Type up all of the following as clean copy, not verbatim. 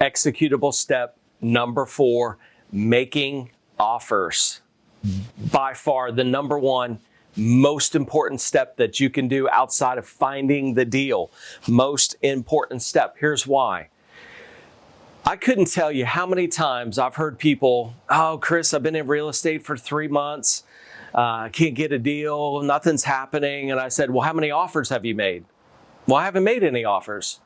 Executable step number 4, making offers. By far the number one most important step that you can do outside of finding the deal. Most important step. Here's why. I couldn't tell you how many times I've heard people, oh, Chris, I've been in real estate for 3 months. I can't get a deal. Nothing's happening. And I said, well, how many offers have you made? Well, I haven't made any offers.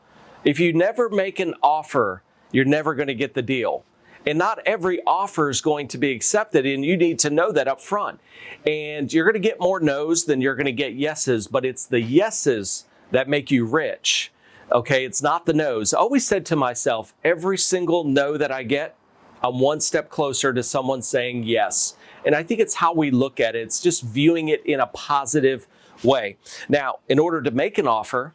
If you never make an offer, you're never going to get the deal. And not every offer is going to be accepted, and you need to know that up front. And you're going to get more no's than you're going to get yeses, but it's the yeses that make you rich. Okay, it's not the no's. I always said to myself, every single no that I get, I'm one step closer to someone saying yes. And I think it's how we look at it. It's just viewing it in a positive way. Now, in order to make an offer,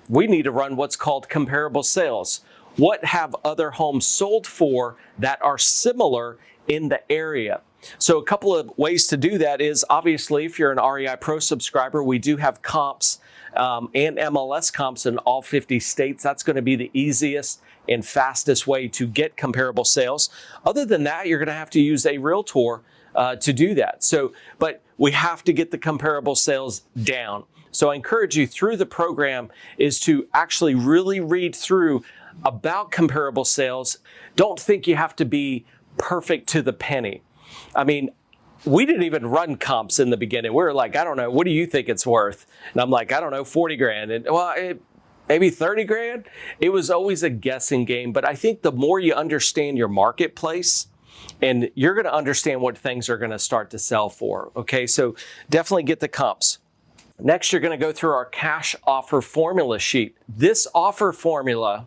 we need to run what's called comparable sales. What have other homes sold for that are similar in the area? So a couple of ways to do that is, obviously, if you're an REI Pro subscriber, we do have comps and MLS comps in all 50 states. That's going to be the easiest and fastest way to get comparable sales. Other than that, you're going to have to use a realtor to do that. But we have to get the comparable sales down. So I encourage you through the program is to actually really read through about comparable sales. Don't think you have to be perfect to the penny. I mean, we didn't even run comps in the beginning. We were like, I don't know, what do you think it's worth? And I'm like, I don't know, 40 grand. And maybe 30 grand. It was always a guessing game. But I think the more you understand your marketplace, and you're going to understand what things are going to start to sell for. Okay, so definitely get the comps. Next, you're going to go through our cash offer formula sheet. This offer formula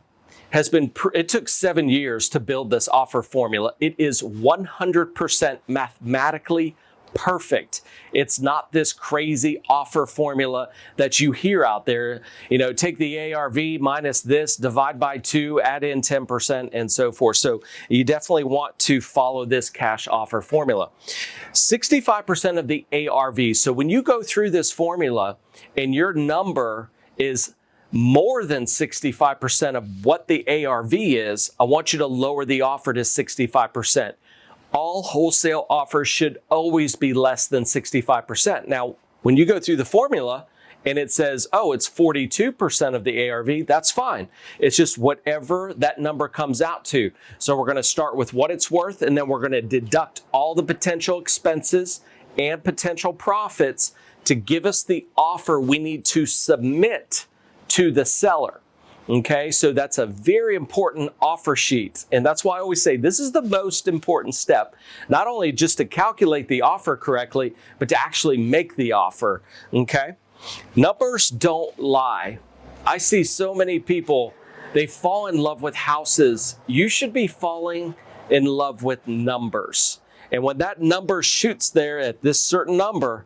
it took 7 years to build this offer formula. It is 100% mathematically perfect. It's not this crazy offer formula that you hear out there. Take the ARV minus this, divide by 2, add in 10%, and so forth. So you definitely want to follow this cash offer formula. 65% of the ARV. So when you go through this formula and your number is more than 65% of what the ARV is, I want you to lower the offer to 65%. All wholesale offers should always be less than 65%. Now, when you go through the formula and it says, oh, it's 42% of the ARV, that's fine. It's just whatever that number comes out to. So we're going to start with what it's worth, and then we're going to deduct all the potential expenses and potential profits to give us the offer we need to submit to the seller. Okay, so that's a very important offer sheet. And that's why I always say this is the most important step, not only just to calculate the offer correctly, but to actually make the offer. Okay, numbers don't lie. I see so many people, they fall in love with houses. You should be falling in love with numbers. And when that number shoots there at this certain number,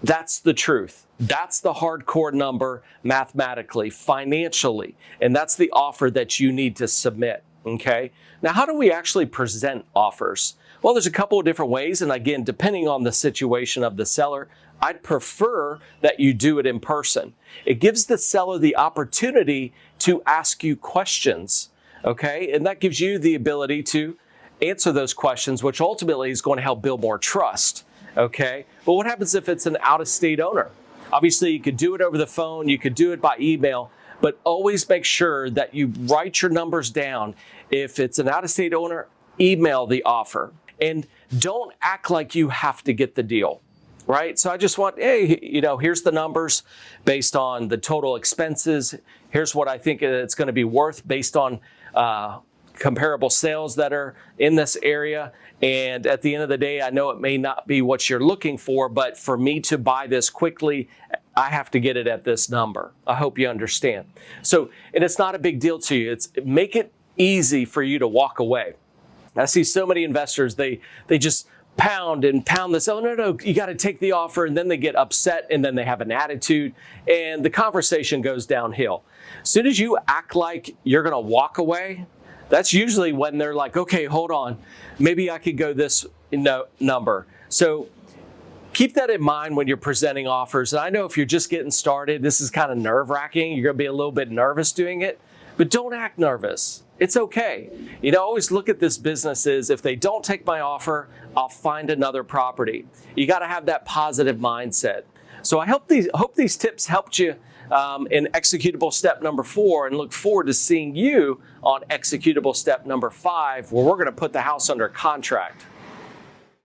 that's the truth. That's the hardcore number mathematically, financially, and that's the offer that you need to submit, okay? Now, how do we actually present offers? Well, there's a couple of different ways, and again, depending on the situation of the seller, I'd prefer that you do it in person. It gives the seller the opportunity to ask you questions, okay? And that gives you the ability to answer those questions, which ultimately is going to help build more trust. Okay, but what happens if it's an out-of-state owner? Obviously, you could do it over the phone, you could do it by email, but always make sure that you write your numbers down. If it's an out-of-state owner, email the offer. And don't act like you have to get the deal, right? So I just want, hey, here's the numbers based on the total expenses. Here's what I think it's going to be worth based on comparable sales that are in this area. And at the end of the day, I know it may not be what you're looking for, but for me to buy this quickly, I have to get it at this number. I hope you understand. So, and it's not a big deal to you. Make it easy for you to walk away. I see so many investors, they just pound this. Oh, no, you got to take the offer. And then they get upset, and then they have an attitude, and the conversation goes downhill. As soon as you act like you're going to walk away, that's usually when they're like, okay, hold on, maybe I could go this number. So keep that in mind when you're presenting offers. And I know if you're just getting started, this is kind of nerve-wracking. You're going to be a little bit nervous doing it, but don't act nervous. It's okay. You know, always look at this business as if they don't take my offer, I'll find another property. You got to have that positive mindset. So I hope these tips helped you in executable step number 4, and look forward to seeing you on executable step number 5, where we're going to put the house under contract.